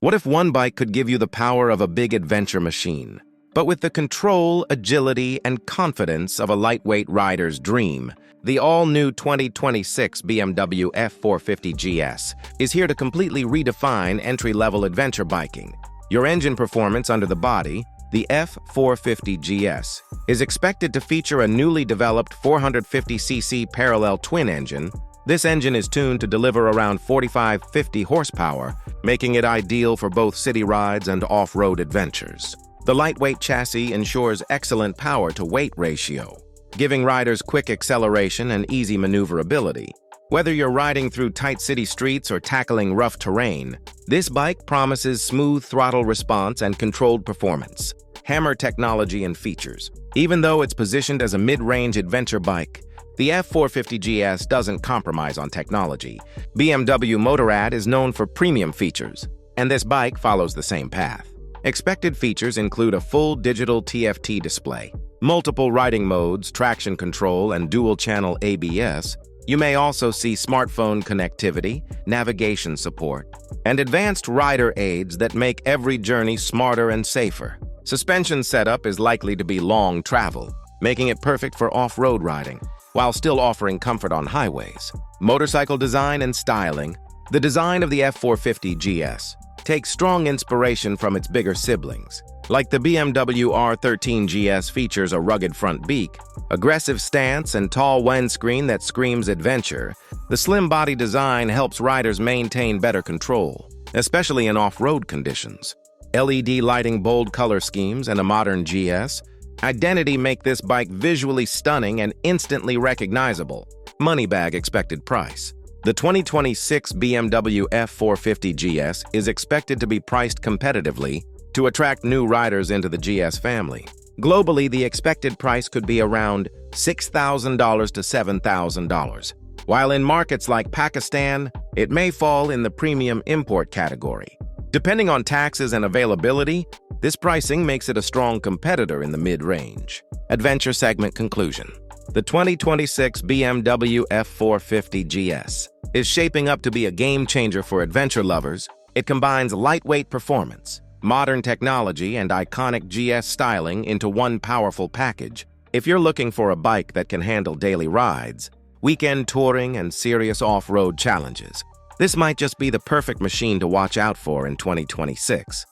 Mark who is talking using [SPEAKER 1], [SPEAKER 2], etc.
[SPEAKER 1] What if one bike could give you the power of a big adventure machine, but with the control, agility, and confidence of a lightweight rider's dream? The all-new 2026 BMW F450 GS is here to completely redefine entry-level adventure biking. Your engine performance under the body, the F450 GS, is expected to feature a newly developed 450cc parallel twin engine. This engine is tuned to deliver around 45-50 horsepower, making it ideal for both city rides and off-road adventures. The lightweight chassis ensures excellent power-to-weight ratio, giving riders quick acceleration and easy maneuverability. Whether you're riding through tight city streets or tackling rough terrain, this bike promises smooth throttle response and controlled performance. Hammer technology and features. Even though it's positioned as a mid-range adventure bike, the F450 GS doesn't compromise on technology. BMW Motorrad is known for premium features, and this bike follows the same path. Expected features include a full digital TFT display, multiple riding modes, traction control, and dual-channel ABS. You may also see smartphone connectivity, navigation support, and advanced rider aids that make every journey smarter and safer. Suspension setup is likely to be long travel, making it perfect for off-road riding, while still offering comfort on highways. Motorcycle design and styling. The design of the F450 GS takes strong inspiration from its bigger siblings. Like the BMW R13 GS features a rugged front beak, aggressive stance, and tall windscreen that screams adventure, the slim body design helps riders maintain better control, especially in off-road conditions. LED lighting, bold color schemes, and a modern GS identity make this bike visually stunning and instantly recognizable. Money bag expected price. The 2026 BMW F450 GS is expected to be priced competitively to attract new riders into the GS family. Globally, the expected price could be around $6,000 to $7,000, while in markets like Pakistan, it may fall in the premium import category. Depending on taxes and availability, this pricing makes it a strong competitor in the mid-range. Adventure segment conclusion. The 2026 BMW F450 GS is shaping up to be a game-changer for adventure lovers. It combines lightweight performance, modern technology, and iconic GS styling into one powerful package. If you're looking for a bike that can handle daily rides, weekend touring, and serious off-road challenges, this might just be the perfect machine to watch out for in 2026.